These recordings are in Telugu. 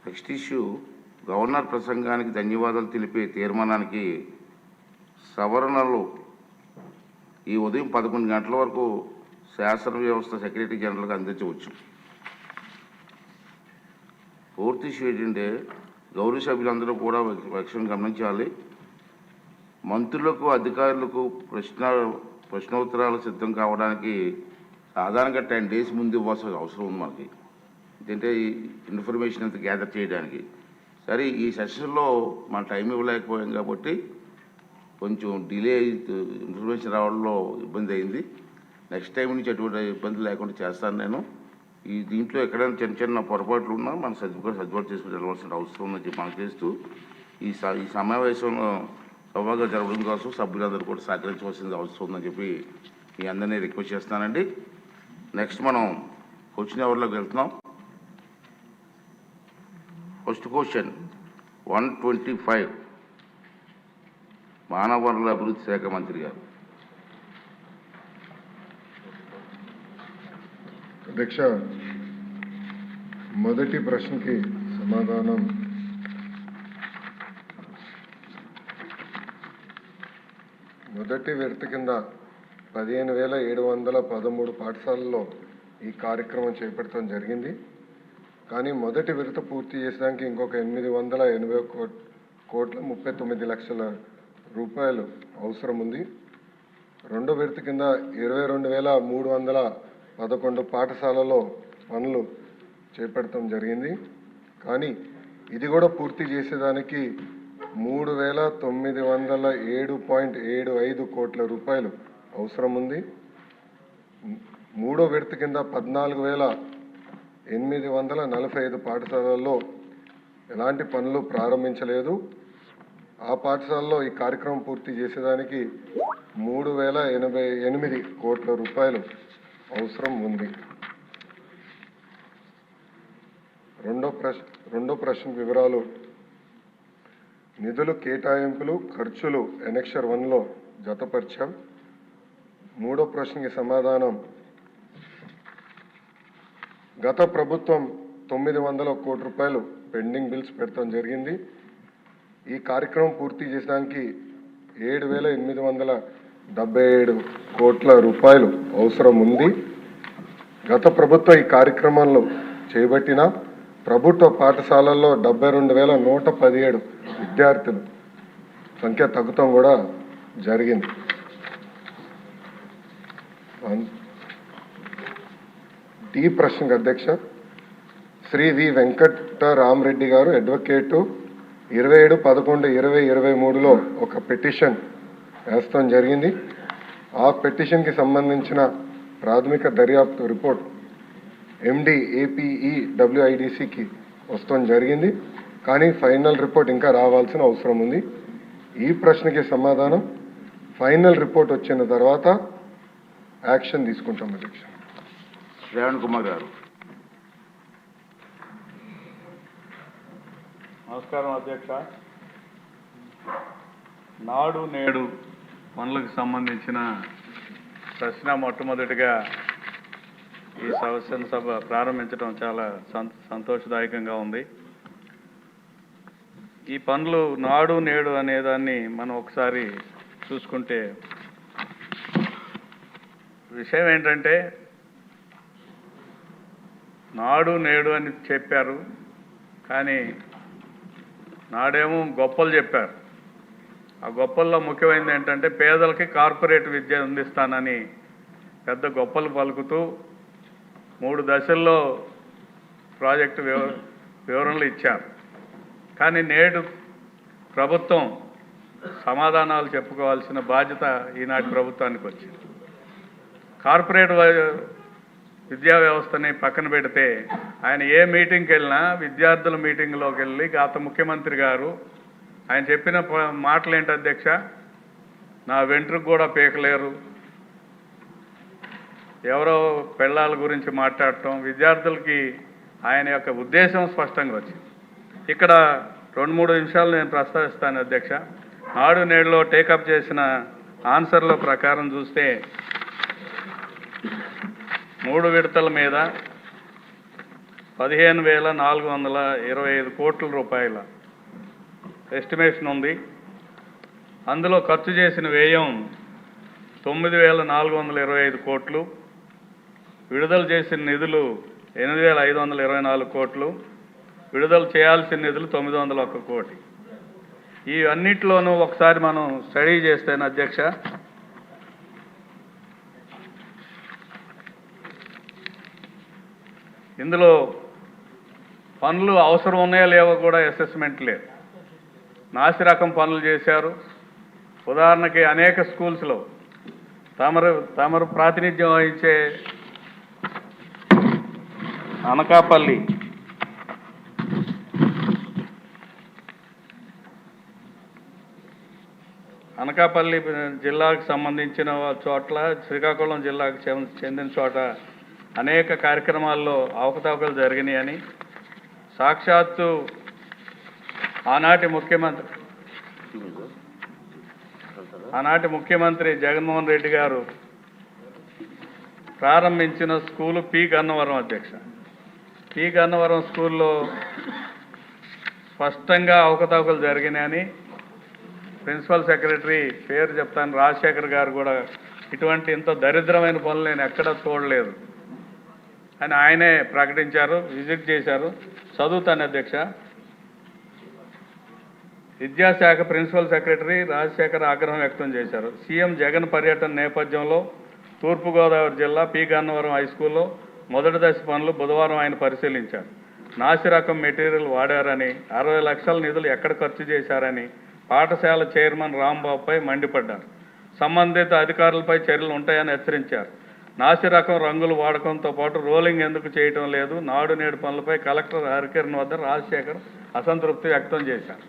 నెక్స్ట్ ఇష్యూ, గవర్నర్ ప్రసంగానికి ధన్యవాదాలు తెలిపే తీర్మానానికి సవరణలు ఈ ఉదయం 11 గంటల వరకు శాసన వ్యవస్థ సెక్రటరీ జనరల్కి అందించవచ్చు. పూర్తి ఇష్యూ ఏంటంటే, గౌరవ సభ్యులందరూ కూడా విషయం గమనించాలి. మంత్రులకు, అధికారులకు ప్రశ్నోత్తరాలు సిద్ధం కావడానికి సాధారణంగా 10 days ముందు ఇవ్వాల్సిన అవసరం ఉంది మనకి. ఏంటంటే ఈ ఇన్ఫర్మేషన్ అంతా గ్యాదర్ చేయడానికి. సరే, ఈ సెషన్లో మన టైం ఇవ్వలేకపోయాం కాబట్టి కొంచెం డిలే ఇన్ఫర్మేషన్ రావడంలో ఇబ్బంది అయింది. నెక్స్ట్ టైం నుంచి అటువంటి ఇబ్బంది లేకుండా చేస్తాను నేను. ఈ దీంట్లో ఎక్కడైనా చిన్న చిన్న పొరపాట్లు ఉన్నా మనం సర్దుబాటు చేసుకుని వెళ్ళవలసిన అవసరం ఉందని చెప్పి మనం చేస్తూ ఈ సమావేశంలో సభగా జరగడం కోసం సభ్యులందరూ కూడా సహకరించవలసిన అవసరం ఉందని చెప్పి మీ అందరినీ రిక్వెస్ట్ చేస్తానండి. నెక్స్ట్ మనం క్వశ్చన్ అవర్లోకి వెళ్తున్నాం. ఫస్ట్ క్వశ్చన్ 125, మానవ వనరుల అభివృద్ధి శాఖ మంత్రి గారు. అధ్యక్ష, మొదటి ప్రశ్నకి సమాధానం మొదటి విడత కింద 15,713 పాఠశాలల్లో ఈ కార్యక్రమం చేపట్టడం జరిగింది. కానీ మొదటి విడత పూర్తి చేసడానికి ఇంకొక 880,39,00,000 రూపాయలు అవసరం ఉంది. రెండో విడత కింద 22,311 పాఠశాలలో పనులు చేపట్టడం జరిగింది. కానీ ఇది కూడా పూర్తి చేసేదానికి 3,907.75 కోట్ల రూపాయలు అవసరం ఉంది. మూడో విడత కింద 14,845 పాఠశాలల్లో ఎలాంటి పనులు ప్రారంభించలేదు. ఆ పాఠశాలలో ఈ కార్యక్రమం పూర్తి చేసేదానికి 3,088 కోట్ల రూపాయలు అవసరం ఉంది. రెండో ప్రశ్న వివరాలు. నిధులు కేటాయింపులు ఖర్చులు ఎనెక్షర్ 1లో జతపరిచాం. మూడో ప్రశ్నకి సమాధానం, గత ప్రభుత్వం 900 కోట్ల రూపాయలు పెండింగ్ బిల్స్ పెట్టడం జరిగింది. ఈ కార్యక్రమం పూర్తి చేసడానికి 7,877 కోట్ల రూపాయలు అవసరం ఉంది. గత ప్రభుత్వం ఈ కార్యక్రమాల్లో చేపట్టిన ప్రభుత్వ పాఠశాలల్లో 72,117 విద్యార్థులు సంఖ్య తగ్గుతాం కూడా జరిగింది. డి ప్రశ్నకు అధ్యక్ష, శ్రీ వి వెంకటరామరెడ్డి గారు అడ్వకేటు 27/11/2023లో ఒక పిటిషన్ వేస్తాం జరిగింది. ఆ పిటిషన్కి సంబంధించిన ప్రాథమిక దర్యాప్తు రిపోర్ట్ MD APEWIDCకి వస్తాం జరిగింది. కానీ ఫైనల్ రిపోర్ట్ ఇంకా రావాల్సిన అవసరం ఉంది. ఈ ప్రశ్నకి సమాధానం, ఫైనల్ రిపోర్ట్ వచ్చిన తర్వాత యాక్షన్ తీసుకుంటాం అధ్యక్ష. శ్రావణ్ కుమార్ గారు. నమస్కారం అధ్యక్ష. నాడు నేడు పనులకు సంబంధించిన ప్రశ్న మొట్టమొదటిగా ఈ శాసనసభ ప్రారంభించడం చాలా సంతోషదాయకంగా ఉంది. ఈ పనులు నాడు నేడు అనేదాన్ని మనం ఒకసారి చూసుకుంటే విషయం ఏంటంటే, నాడు నేడు అని చెప్పారు, కానీ నాడేమో గొప్పలు చెప్పారు. ఆ గొప్పల్లో ముఖ్యమైనది ఏంటంటే, పేదలకి కార్పొరేట్ విద్య అందిస్తానని పెద్ద గొప్పలు పలుకుతూ 3 దశల్లో ప్రాజెక్టు వివరణలు ఇచ్చారు. కానీ నేడు ప్రభుత్వం సమాధానాలు చెప్పుకోవాల్సిన బాధ్యత ఈనాటి ప్రభుత్వానికి వచ్చింది. కార్పొరేట్ విద్యా వ్యవస్థని పక్కన పెడితే, ఆయన ఏ మీటింగ్కి వెళ్ళినా విద్యార్థుల మీటింగ్లోకి వెళ్ళి గత ముఖ్యమంత్రి గారు ఆయన చెప్పిన మాటలు ఏంటి అధ్యక్ష, నా వెంట్రుకు కూడా పీకలేరు, ఎవరో పెళ్ళాల గురించి మాట్లాడటం, విద్యార్థులకి ఆయన యొక్క ఉద్దేశం స్పష్టంగా వచ్చింది. ఇక్కడ 2-3 నిమిషాలు నేను ప్రస్తావిస్తాను అధ్యక్ష. నాడు నేడులో టేకప్ చేసిన ఆన్సర్ల ప్రకారం చూస్తే 3 విడతల మీద 15,425 కోట్ల రూపాయల ఎస్టిమేషన్ ఉంది. అందులో ఖర్చు చేసిన వ్యయం 9,425 కోట్లు, విడుదల చేసిన నిధులు 8,524 కోట్లు, విడుదల చేయాల్సిన నిధులు 901 కోటి. ఈ అన్నిటిలోనూ ఒకసారి మనం స్టడీ చేస్తేనే అధ్యక్ష, ఇందులో పనులు అవసరం ఉన్నాయో లేవో కూడా అసెస్మెంట్ లేదు. నాసిరకం పనులు చేశారు. ఉదాహరణకి అనేక స్కూల్స్లో తమరు ప్రాతినిధ్యం వహించే అనకాపల్లి జిల్లాకు సంబంధించిన చోట్ల, శ్రీకాకుళం జిల్లాకు చెందిన చోట అనేక కార్యక్రమాల్లో అవకతవకలు జరిగినాయని సాక్షాత్తు ఆనాటి ముఖ్యమంత్రి జగన్మోహన్ రెడ్డి గారు ప్రారంభించిన స్కూలు పి గన్నవరం అధ్యక్ష. పి గన్నవరం స్కూల్లో స్పష్టంగా అవకతవకలు జరిగినాయని ప్రిన్సిపల్ సెక్రటరీ పేరు చెప్తాను, రాజశేఖర్ గారు కూడా ఇటువంటి ఇంత దరిద్రమైన పనులు నేను ఎక్కడా చూడలేదు అని ఆయనే ప్రకటించారు. విజిట్ చేశారు. చదువుతాను అధ్యక్ష. విద్యాశాఖ ప్రిన్సిపల్ సెక్రటరీ రాజశేఖర్ ఆగ్రహం వ్యక్తం చేశారు. సీఎం జగన్ పర్యటన నేపథ్యంలో తూర్పుగోదావరి జిల్లా పి గన్నవరం హై స్కూల్లో మొదటి దశ పనులు బుధవారం ఆయన పరిశీలించారు. నాసిరకం మెటీరియల్ వాడారని, 60 లక్షల నిధులు ఎక్కడ ఖర్చు చేశారని పాఠశాల చైర్మన్ రాంబాబుపై మండిపడ్డారు. సంబంధిత అధికారులపై చర్యలు ఉంటాయని హెచ్చరించారు. నాసిరకం రంగులు వాడకంతో పాటు రోలింగ్ ఎందుకు చేయటం లేదు, నాడు నేడు పనులపై కలెక్టర్ హరికిరణ్ వద్ద రాజశేఖర్ అసంతృప్తి వ్యక్తం చేశారు.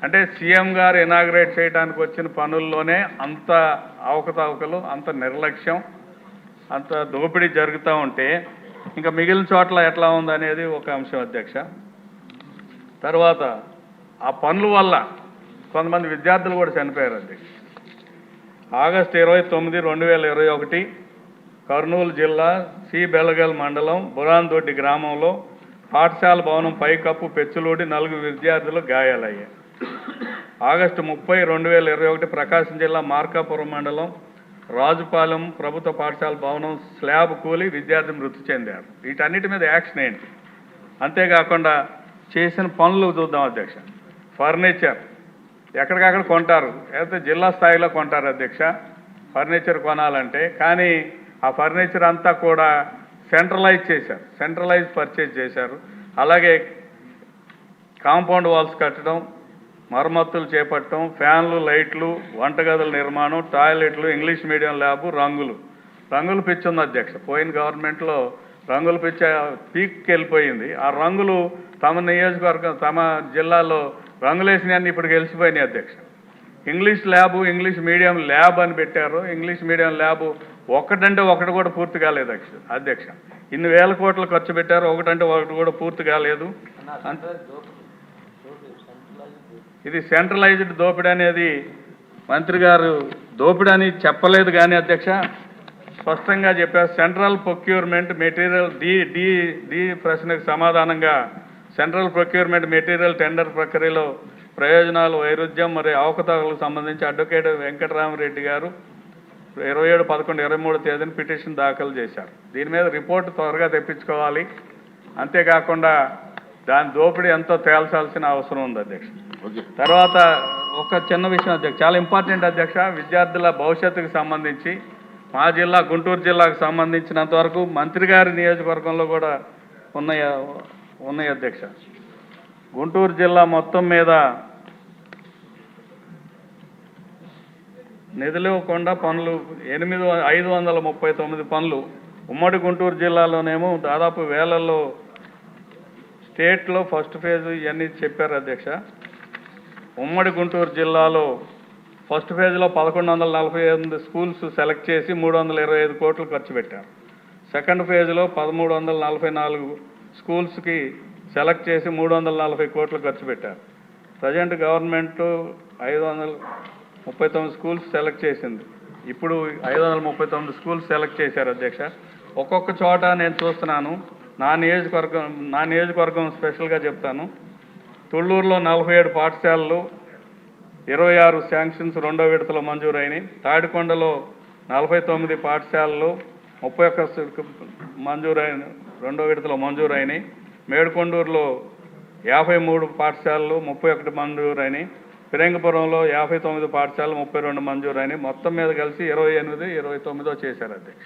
అంటే సీఎం గారు ఇనాగ్రేట్ చేయడానికి వచ్చిన పనుల్లోనే అంత అవకతవకలు, అంత నిర్లక్ష్యం, అంత దోపిడీ జరుగుతూ ఉంటే ఇంకా మిగిలిన చోట్ల ఎట్లా ఉందనేది ఒక అంశం అధ్యక్ష. తర్వాత ఆ పనుల వల్ల కొంతమంది విద్యార్థులు కూడా చనిపోయారు అధ్యక్ష. ఆగస్టు 29, 2021 కర్నూలు జిల్లా సి బెలగల్ మండలం బురాన్దొడ్డి గ్రామంలో పాఠశాల భవనం పైకప్పు పెచ్చులూడి 4 విద్యార్థులు గాయాలయ్యాయి. ఆగస్టు 30, 2021 ప్రకాశం జిల్లా మార్కాపురం మండలం రాజుపాలెం ప్రభుత్వ పాఠశాల భవనం స్లాబ్ కూలి విద్యార్థి మృతి చెందారు. వీటన్నిటి మీద యాక్షన్ ఏంటి? అంతేకాకుండా చేసిన పనులు చూద్దాం అధ్యక్ష. ఫర్నిచర్ ఎక్కడికక్కడ కొంటారు, అయితే జిల్లా స్థాయిలో కొంటారు అధ్యక్ష ఫర్నిచర్ కొనాలంటే. కానీ ఆ ఫర్నిచర్ అంతా కూడా సెంట్రలైజ్ చేశారు, సెంట్రలైజ్ పర్చేజ్ చేశారు. అలాగే కాంపౌండ్ వాల్స్ కట్టడం, మరమ్మతులు చేపట్టడం, ఫ్యాన్లు, లైట్లు, వంటగదుల నిర్మాణం, టాయిలెట్లు, ఇంగ్లీష్ మీడియం ల్యాబు, రంగులు పిచ్చి ఉంది అధ్యక్ష. పోయిన గవర్నమెంట్లో రంగుల పిచ్చి పీక్కి వెళ్ళిపోయింది. ఆ రంగులు తమ నియోజకవర్గం, తమ జిల్లాలో రంగులేసినవన్నీ ఇప్పుడు గెలిచిపోయినాయి అధ్యక్ష. English lab, English medium lab అని పెట్టారు. ఇంగ్లీష్ మీడియం ల్యాబు ఒకటంటే ఒకటి కూడా పూర్తి కాలేదు అధ్యక్ష. ఇన్ని వేల కోట్లు ఖర్చు పెట్టారు, ఒకటంటే ఒకటి కూడా పూర్తి కాలేదు. ఇది సెంట్రలైజ్డ్ దోపిడీ అనేది మంత్రి గారు దోపిడీ అని చెప్పలేదు కానీ అధ్యక్ష స్పష్టంగా చెప్పారు. సెంట్రల్ ప్రొక్యూర్మెంట్ మెటీరియల్ డి ప్రశ్నకు సమాధానంగా సెంట్రల్ ప్రొక్యూర్మెంట్ మెటీరియల్ టెండర్ ప్రక్రియలో ప్రయోజనాలు, వైరుధ్యం మరియు అవకతవకలకు సంబంధించి అడ్వకేట్ వెంకటరామరెడ్డి గారు 27/11/23 పిటిషన్ దాఖలు చేశారు. దీని మీద రిపోర్టు త్వరగా తెప్పించుకోవాలి. అంతేకాకుండా దాని దోపిడీ ఎంతో తేల్చాల్సిన అవసరం ఉంది అధ్యక్ష. తర్వాత ఒక చిన్న విషయం అధ్యక్ష, చాలా ఇంపార్టెంట్ అధ్యక్ష. విద్యార్థుల భవిష్యత్తుకు సంబంధించి మా జిల్లా గుంటూరు జిల్లాకు సంబంధించినంత వరకు మంత్రి గారి నియోజకవర్గంలో కూడా ఉన్నాయి అధ్యక్ష. గుంటూరు జిల్లా మొత్తం మీద నిధులు ఇవ్వకుండా పనులు 539 పనులు. ఉమ్మడి గుంటూరు జిల్లాలోనేమో దాదాపు వేలల్లో, స్టేట్లో ఫస్ట్ ఫేజ్ ఇవన్నీ చెప్పారు అధ్యక్ష. ఉమ్మడి గుంటూరు జిల్లాలో ఫస్ట్ ఫేజ్లో 1148 స్కూల్స్ సెలెక్ట్ చేసి 325 కోట్లు ఖర్చు పెట్టారు. సెకండ్ ఫేజ్లో 1344 స్కూల్స్కి సెలెక్ట్ చేసి 340 కోట్లు ఖర్చు పెట్టారు. ప్రజెంట్ గవర్నమెంట్ 539 స్కూల్స్ సెలెక్ట్ చేసింది. ఇప్పుడు 539 స్కూల్స్ సెలెక్ట్ చేశారు అధ్యక్ష. ఒక్కొక్క చోట నేను చూస్తున్నాను నా నియోజకవర్గం స్పెషల్గా చెప్తాను. తుళ్ళూరులో 47 పాఠశాలలు, 26 శాంక్షన్స్ రెండో విడతలో మంజూరైనవి. తాడికొండలో 49 పాఠశాలలు, 31 మంజూరైన రెండో విడతలో మంజూరైనవి. మేడుకొండూరులో 53 పాఠశాలలు, 31 మంజూరైనవి. ఫిరంగిపురంలో 59 పాఠశాలలు, 32 మంజూరైనవి. మొత్తం మీద కలిసి 28, 29 చేశారు అధ్యక్ష.